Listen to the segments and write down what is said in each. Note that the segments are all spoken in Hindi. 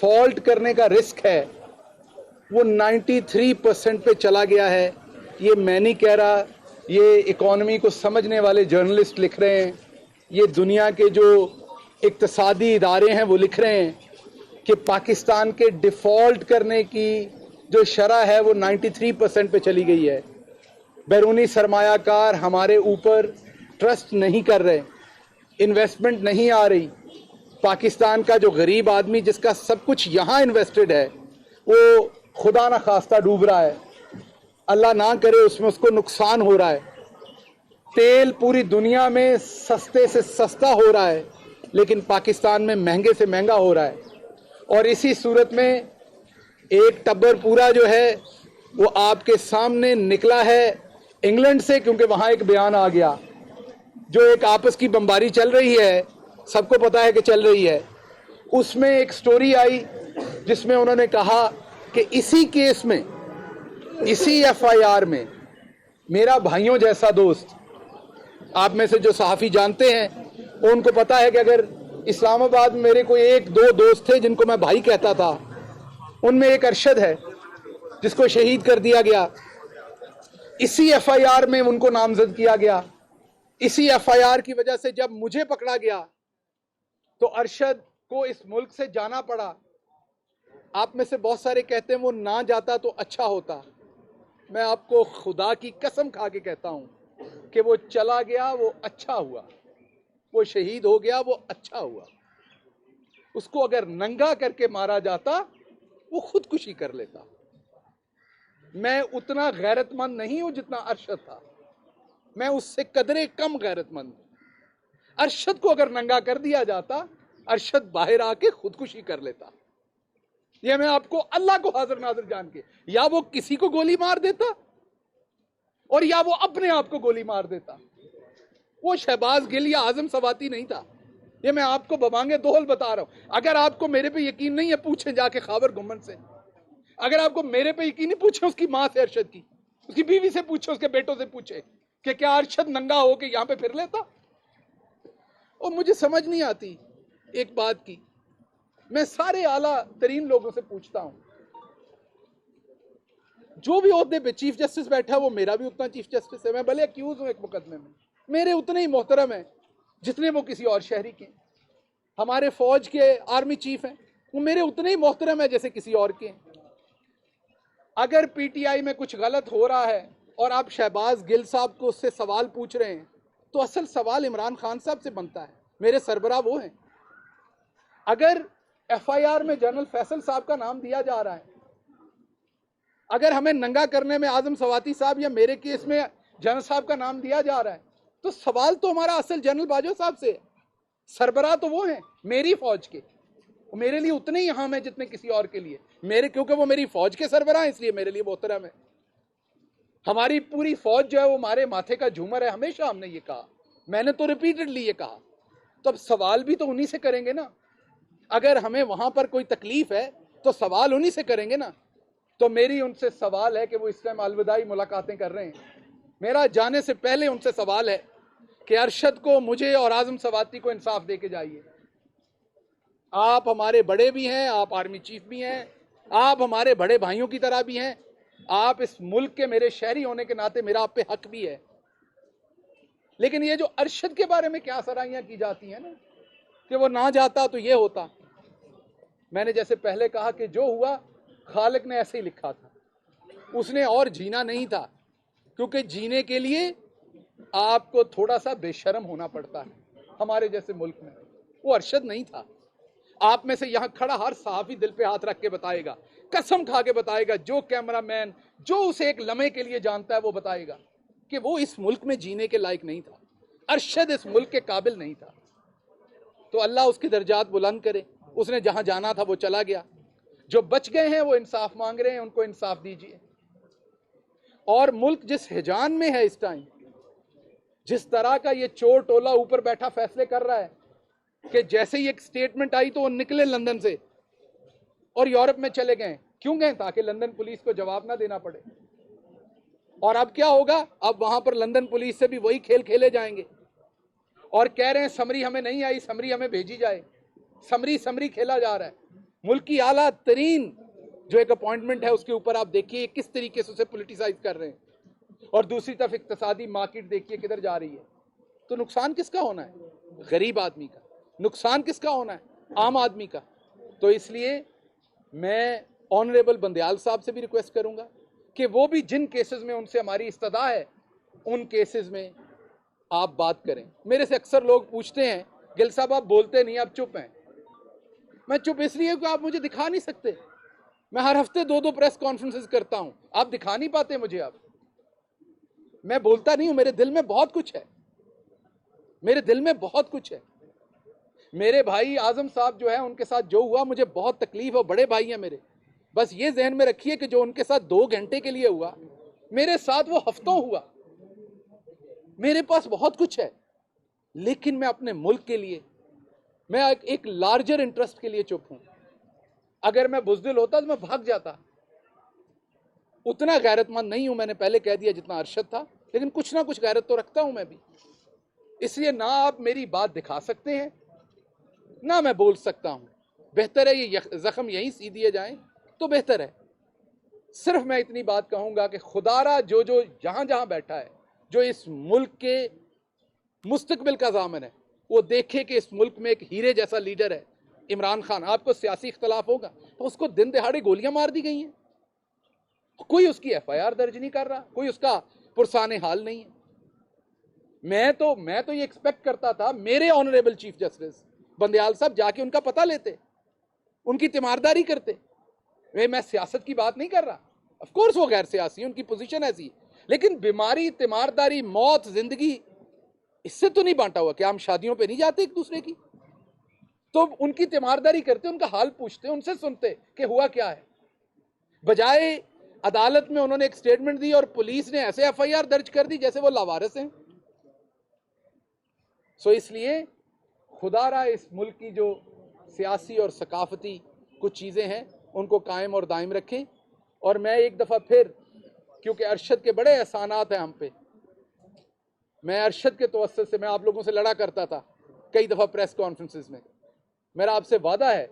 फॉल्ट करने का रिस्क है वो 93% पे चला गया है। ये मैं नहीं कह रहा, ये इकोनॉमी को समझने वाले जर्नलिस्ट लिख रहे हैं, ये दुनिया के जो इक्तसादी इदारे हैं वो लिख रहे हैं कि पाकिस्तान के डिफ़ॉल्ट करने की जो शरह है वो 93% पे चली गई है। बैरूनी सरमायाकार हमारे ऊपर ट्रस्ट नहीं कर रहे, इन्वेस्टमेंट नहीं आ रही। पाकिस्तान का जो गरीब आदमी जिसका सब कुछ यहाँ इन्वेस्टेड है वो खुदा ना खास्ता डूब रहा है, अल्लाह ना करे उसमें उसको नुकसान हो रहा है। तेल पूरी दुनिया में सस्ते से सस्ता हो रहा है लेकिन पाकिस्तान में महंगे से महंगा हो रहा है। और इसी सूरत में एक टब्बर पूरा जो है वो आपके सामने निकला है इंग्लैंड से, क्योंकि वहाँ एक बयान आ गया। जो एक आपस की बमबारी चल रही है, सबको पता है कि चल रही है, उसमें एक स्टोरी आई जिसमें उन्होंने कहा कि इसी केस में, इसी एफआईआर में मेरा भाइयों जैसा दोस्त, आप में से जो सहाफ़ी जानते हैं उनको पता है कि अगर इस्लामाबाद में मेरे कोई एक दो दोस्त थे जिनको मैं भाई कहता था, उनमें एक अरशद है जिसको शहीद कर दिया गया। इसी एफआईआर में उनको नामजद किया गया। इसी एफआईआर की वजह से जब मुझे पकड़ा गया तो अरशद को इस मुल्क से जाना पड़ा। आप में से बहुत सारे कहते हैं वो ना जाता तो अच्छा होता। मैं आपको खुदा की कसम खा के कहता हूं कि वो चला गया, वो अच्छा हुआ। वो शहीद हो गया, वो अच्छा हुआ। उसको अगर नंगा करके मारा जाता वो खुदकुशी कर लेता। मैं उतना गैरतमंद नहीं हूं जितना अरशद था, मैं उससे कदरे कम गैरतमंद हूं। अरशद को अगर नंगा कर दिया जाता, अरशद बाहर आके खुदकुशी कर लेता। यह मैं आपको अल्लाह को हाजिर नाजिर जान के, या वो किसी को गोली मार देता और या वो अपने आप को गोली मार देता। वो शहबाज गिल या आजम सवाती नहीं था। ये मैं आपको बबांगे दोहल बता रहा हूं। अगर आपको मेरे पे यकीन नहीं है, पूछें जाके खाबर गुम्बद से। अगर आपको मेरे पे यकीन नहीं, पूछे उसकी मां से, अरशद की, उसकी बीवी से पूछे, उसके बेटों से पूछे कि क्या अरशद नंगा होके यहां पे फिर लेता। और मुझे समझ नहीं आती एक बात की, मैं सारे आला तरीन लोगों से पूछता हूं, जो भी ओहदे पे चीफ जस्टिस बैठा वो मेरा भी उतना चीफ जस्टिस है। मैं भले अक्यूज हूं एक मुकदमे में, मेरे उतने ही मोहतरम है जितने वो किसी और शहरी के। हमारे फौज के आर्मी चीफ हैं, वो मेरे उतने ही मोहतरम है जैसे किसी और के। अगर पीटीआई में कुछ गलत हो रहा है और आप शहबाज गिल साहब को उससे सवाल पूछ रहे हैं, तो असल सवाल इमरान खान साहब से बनता है। मेरे सरबराह वो हैं। अगर एफआईआर में जनरल फैसल साहब का नाम दिया जा रहा है, अगर हमें नंगा करने में आजम सवाती साहब या मेरे केस में जनरल साहब का नाम दिया जा रहा है, तो सवाल तो हमारा असल जनरल बाजवा साहब से है। सरबराह तो वो हैं मेरी फौज के, वो मेरे लिए उतने ही अहम है जितने किसी और के लिए। मेरे, क्योंकि वो मेरी फौज के सरबराह हैं, इसलिए मेरे लिए मोहतरम है। हमारी पूरी फौज जो है वो हमारे माथे का झूमर है। हमेशा हमने ये कहा, मैंने तो रिपीटेडली ये कहा। तो अब सवाल भी तो उन्हीं से करेंगे ना। अगर हमें वहां पर कोई तकलीफ है तो सवाल उन्हीं से करेंगे ना। तो मेरी उनसे सवाल है कि वो इस टाइम अलविदाई मुलाकातें कर रहे हैं। मेरा जाने से पहले उनसे सवाल है कि अरशद को, मुझे और आजम सवाती को इंसाफ दे के जाइए। आप हमारे बड़े भी हैं, आप आर्मी चीफ भी हैं, आप हमारे बड़े भाइयों की तरह भी हैं, आप इस मुल्क के मेरे शहरी होने के नाते मेरा आप पे हक भी है। लेकिन ये जो अरशद के बारे में क्या सराहियां की जाती हैं ना कि वो ना जाता तो ये होता। मैंने जैसे पहले कहा कि जो हुआ खालिक ने ऐसे ही लिखा था, उसने और जीना नहीं था। क्योंकि जीने के लिए आपको थोड़ा सा बेशर्म होना पड़ता है हमारे जैसे मुल्क में। वो अरशद नहीं था। आप में से यहां खड़ा हर सहाफी दिल पे हाथ रख के बताएगा, कसम खा के बताएगा, जो कैमरामैन जो उसे एक लम्हे के लिए जानता है वो बताएगा कि वो इस मुल्क में जीने के लायक नहीं था। अरशद इस मुल्क के काबिल नहीं था। तो अल्लाह उसकी दर्जात बुलंद करे। उसने जहां जाना था वो चला गया। जो बच गए हैं वो इंसाफ मांग रहे हैं, उनको इंसाफ दीजिए। और मुल्क जिस हिजान में है इस टाइम, जिस तरह का ये चोर टोला ऊपर बैठा फैसले कर रहा है कि जैसे ही एक स्टेटमेंट आई तो वो निकले लंदन से और यूरोप में चले गए। क्यों गए? ताकि लंदन पुलिस को जवाब ना देना पड़े। और अब क्या होगा? अब वहां पर लंदन पुलिस से भी वही खेल खेले जाएंगे और कह रहे हैं समरी हमें नहीं आई, समरी हमें भेजी जाए। समरी समरी खेला जा रहा है। मुल्क की आला तरीन जो एक अपॉइंटमेंट है उसके ऊपर आप देखिए किस तरीके से उसे पॉलिटिसाइज कर रहे हैं, और दूसरी तरफ इक्तिसादी मार्केट देखिए किधर जा रही है। तो नुकसान किसका होना है? गरीब आदमी का। नुकसान किसका होना है? आम आदमी का। तो इसलिए मैं ऑनरेबल बंदयाल साहब से भी रिक्वेस्ट करूंगा कि वो भी जिन केसेस में उनसे हमारी इस्तदा है उन केसेस में आप बात करें। मेरे से अक्सर लोग पूछते हैं गिल साहब आप बोलते नहीं, आप चुप हैं। मैं चुप इसलिए कि आप मुझे दिखा नहीं सकते। मैं हर हफ्ते 2-2 प्रेस कॉन्फ्रेंसेस करता हूं, आप दिखा नहीं पाते मुझे। आप, मैं बोलता नहीं हूं, मेरे दिल में बहुत कुछ है, मेरे दिल में बहुत कुछ है। मेरे भाई आजम साहब जो है उनके साथ जो हुआ मुझे बहुत तकलीफ है, बड़े भाई हैं मेरे। बस ये जहन में रखिए कि जो उनके साथ 2 घंटे के लिए हुआ, मेरे साथ वो हफ्तों हुआ। मेरे पास बहुत कुछ है, लेकिन मैं अपने मुल्क के लिए, मैं एक लार्जर इंटरेस्ट के लिए चुप हूं। अगर मैं बुज़दिल होता तो मैं भाग जाता। उतना गैरतमंद नहीं हूं, मैंने पहले कह दिया, जितना अरशद था, लेकिन कुछ ना कुछ गैरत तो रखता हूं मैं भी। इसलिए ना आप मेरी बात दिखा सकते हैं ना मैं बोल सकता हूं। बेहतर है ये जख्म यहीं सी दिए जाएं तो बेहतर है। सिर्फ मैं इतनी बात कहूंगा कि खुदारा जो जो जहां जहां बैठा है, जो इस मुल्क के मुस्तकबिल का ज़ामन है, वो देखे कि इस मुल्क में एक हीरे जैसा लीडर है इमरान खान। आपको सियासी इख्तलाफ होगा तो उसको दिन दहाड़े गोलियां मार दी गई हैं, कोई उसकी FIR दर्ज नहीं कर रहा, कोई उसका पुरसाने हाल नहीं है। मैं तो ये एक्सपेक्ट करता था मेरे ऑनरेबल चीफ जस्टिस बंदयाल साहब जाके उनका पता लेते, उनकी तीमारदारी करते। मैं सियासत की बात नहीं कर रहा, ऑफ कोर्स वो गैर सियासी, उनकी पोजीशन ऐसी है, लेकिन बीमारी, तीमारदारी, मौत, जिंदगी, इससे तो नहीं बांटा हुआ। क्या हम शादियों पे नहीं जाते एक दूसरे की? तो उनकी तीमारदारी करते, उनका हाल पूछते, उनसे सुनते कि हुआ क्या है। बजाय अदालत में उन्होंने एक स्टेटमेंट दी और पुलिस ने ऐसे FIR दर्ज कर दी जैसे वो लावारिस हैं। सो इसलिए खुदारा इस मुल्क की जो सियासी और सकाफती कुछ चीज़ें हैं उनको कायम और दायम रखें। और मैं एक दफ़ा फिर, क्योंकि अरशद के बड़े एहसानात हैं हम पे, मैं अरशद के तवस्सुत से मैं आप लोगों से लड़ा करता था कई दफ़ा प्रेस कॉन्फ्रेंसेस में। मेरा आपसे वादा है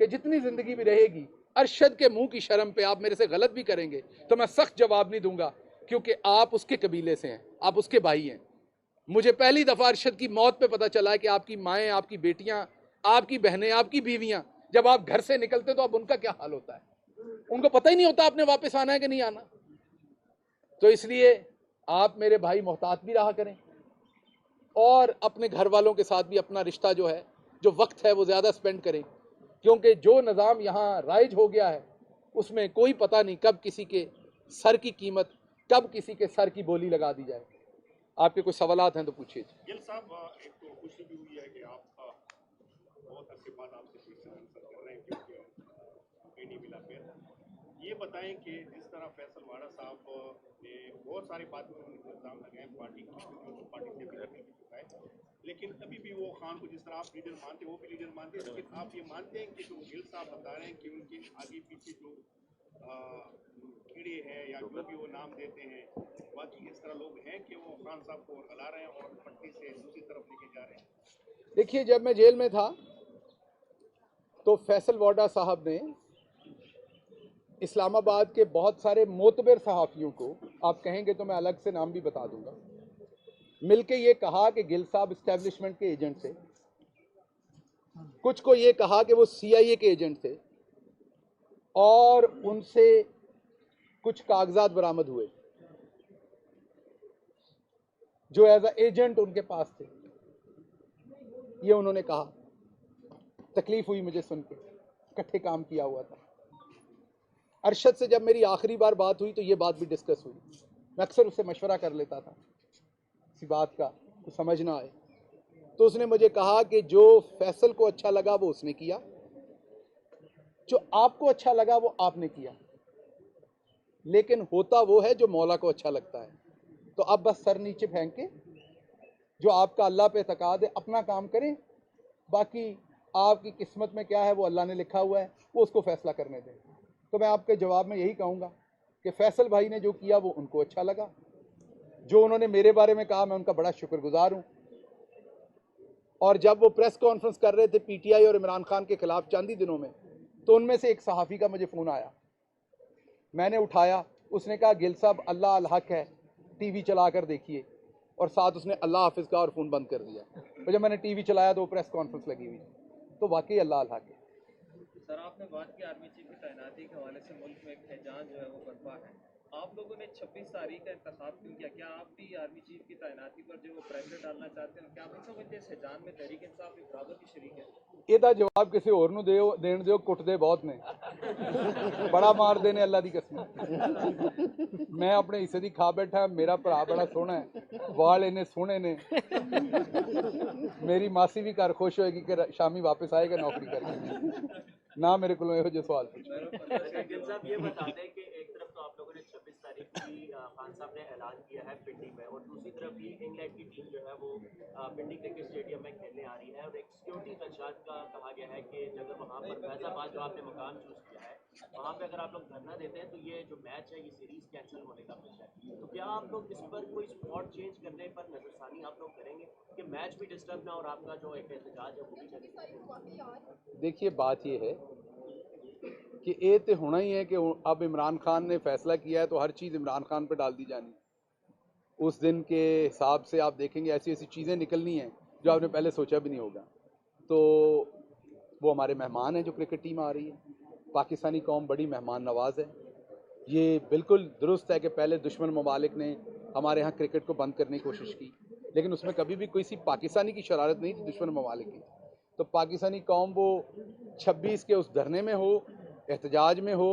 कि जितनी ज़िंदगी भी रहेगी, अरशद के मुंह की शर्म पे आप मेरे से गलत भी करेंगे तो मैं सख्त जवाब नहीं दूंगा, क्योंकि आप उसके कबीले से हैं, आप उसके भाई हैं। मुझे पहली दफ़ा अरशद की मौत पे पता चला है कि आपकी माएँ, आपकी बेटियां, आपकी बहनें, आपकी बीवियां, जब आप घर से निकलते तो अब उनका क्या हाल होता है। उनको पता ही नहीं होता आपने वापस आना है कि नहीं आना। तो इसलिए आप मेरे भाई मोहतात भी रहा करें, और अपने घर वालों के साथ भी अपना रिश्ता जो है, जो वक्त है, वो ज़्यादा स्पेंड करें, क्योंकि जो निज़ाम यहाँ राइज हो गया है उसमें कोई पता नहीं कब किसी के सर की कीमत, कब किसी के सर की बोली लगा दी जाए। आपके कुछ सवालात हैं तो पूछिए। गिल साहब, एक तो खुशी भी हुई है कि आप बहुत अरसे बाद आपसे क्वेश्चन आंसर कर रहे हैं, क्योंकि कहीं नहीं मिला। फिर ये बताएं कि जिस तरह फैसल वाड़ा साहब ने बहुत सारी बातों में इल्ज़ाम लगाए पार्टी की, जो पार्टी से भी लड़ने की चुका है, लेकिन अभी भी वो खान को जिस तरह आप लीडर मानते हैं वो भी लीडर मानते हैं, लेकिन आप ये मानते हैं कि जो गिल साहब बता रहे हैं कि उनके आगे पीछे जो कीड़े हैं या जो भी वो नाम देते हैं, बाकी इस तरह लोग हैं कि वो खान साहब को गला रहे हैं और पट्टी से दूसरी तरफ लेके जा रहे हैं। देखिए, जब मैं जेल में था तो फैसल वाडा साहब ने इस्लामाबाद के बहुत सारे मोतबर सहाफ़ियों को, आप कहेंगे तो मैं अलग से नाम भी बता दूंगा, मिलके ये कहा कि गिल साहब इस्टेब्लिशमेंट के एजेंट थे, कुछ को ये कहा कि वो CIA के एजेंट थे, और उनसे कुछ कागजात बरामद हुए जो एज अ एजेंट उनके पास थे। ये उन्होंने कहा। तकलीफ हुई मुझे सुन के, इकट्ठे काम किया हुआ था। अरशद से जब मेरी आखिरी बार बात हुई तो ये बात भी डिस्कस हुई। मैं अक्सर उससे मशवरा कर लेता था किसी बात का तो समझ ना आए, तो उसने मुझे कहा कि जो फैसल को अच्छा लगा वो उसने किया, जो आपको अच्छा लगा वो आपने किया, लेकिन होता वो है जो मौला को अच्छा लगता है। तो अब बस सर नीचे फेंक के जो आपका अल्लाह पे तकाद है अपना काम करें, बाकी आपकी किस्मत में क्या है वो अल्लाह ने लिखा हुआ है, वो उसको फैसला करने दें। तो मैं आपके जवाब में यही कहूँगा कि फैसल भाई ने जो किया वो उनको अच्छा लगा, जो उन्होंने मेरे बारे में कहा मैं उनका बड़ा शुक्रगुजार हूँ। और जब वो प्रेस कॉन्फ्रेंस कर रहे थे PTI और इमरान खान के खिलाफ चंद ही दिनों में, तो उनमें से एक सहाफ़ी का मुझे फ़ोन आया, मैंने उठाया, उसने कहा गिल साहब अल्लाह अल हक है, टीवी चला कर देखिए, और साथ उसने अल्लाह हाफिज़ का और फ़ोन बंद कर दिया। तो जब मैंने टीवी चलाया तो प्रेस कॉन्फ्रेंस लगी हुई, तो वाकई अल्लाह अल हक है। सर आपने बात की आर्मी चीफ की तैनाती के हवाले से मुल्क में एक हैजान जो है वो बर्पा है। आप लोगों ने 26 तारीख का इंतखाब क्यों किया? क्या आप भी आर्मी चीफ की तैनाती पर जो प्रेशर डालना चाहते हैं? क्या आप नहीं समझते इस हैजान में तहरीक इंसाफ भी बराबर की शरीक है? ਇਹਦਾ जवाब किसी होर ਨੂੰ ਦਿਓ, ਦੇਣ ਦਿਓ, ਕੁੱਟਦੇ ਬਹੁਤ ਨੇ, ਬੜਾ ਮਾਰਦੇ ਨੇ ਅੱਲਾ ਦੀ ਕਸਮ। मैं अपने हिस्से ਦੀ खा बैठा, मेरा भरा बड़ा सोहना है, वाल इन्ने सोहने ने, मेरी मासी भी घर खुश होएगी कि शामी वापस आएगा नौकरी करके। ना मेरे को ਇਹੋ ਜਿਹੇ सवाल पूछो। गिल साहब ये बता दें कि एक तरफ तो आप लोगों ने 26 तारीख की खान साहब ने ऐलान किया है पिंडी में, और दूसरी तरफ ये इंग्लैंड की टीम जो है वो पिंडी क्रिकेट स्टेडियम में खेलने आ रही है, और एक सिक्योरिटी खदशात का कहा गया है कि अगर वहाँ पर फैजाबाद जो आपने मकाम चूज किया है वहाँ पे अगर आप लोग धरना देते हैं तो ये जो मैच है ये सीरीज कैंसिल होने का खतरा है। तो क्या आप लोग इस पर कोई स्पॉट चेंज करने पर नजरसानी आप लोग करेंगे कि मैच भी डिस्टर्ब ना और आपका जो एक एहतजाज है वो भी चले? देखिए बात ये है कि ये तो होना ही है कि अब इमरान खान ने फैसला किया है तो हर चीज़ इमरान खान पर डाल दी जानी। उस दिन के हिसाब से आप देखेंगे ऐसी ऐसी चीज़ें निकलनी हैं जो आपने पहले सोचा भी नहीं होगा। तो वो हमारे मेहमान हैं जो क्रिकेट टीम आ रही है, पाकिस्तानी कौम बड़ी मेहमान नवाज है। ये बिल्कुल दुरुस्त है कि पहले दुश्मन ममालिक ने हमारे यहाँ क्रिकेट को बंद करने की कोशिश की, लेकिन उसमें कभी भी किसी पाकिस्तानी की शरारत नहीं थी दुश्मन ममालिक की। तो पाकिस्तानी कौम वो 26 के उस धरने में हो, एहतजाज में हो,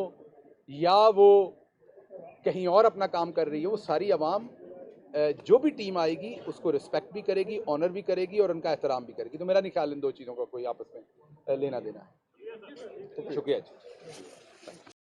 या वो कहीं और अपना काम कर रही है, वो सारी आवाम जो भी टीम आएगी उसको रिस्पेक्ट भी करेगी, ऑनर भी करेगी और उनका एहतराम भी करेगी। तो मेरा नहीं ख्याल इन दो चीज़ों का कोई आपस में लेना देना है। शुक्रिया जी।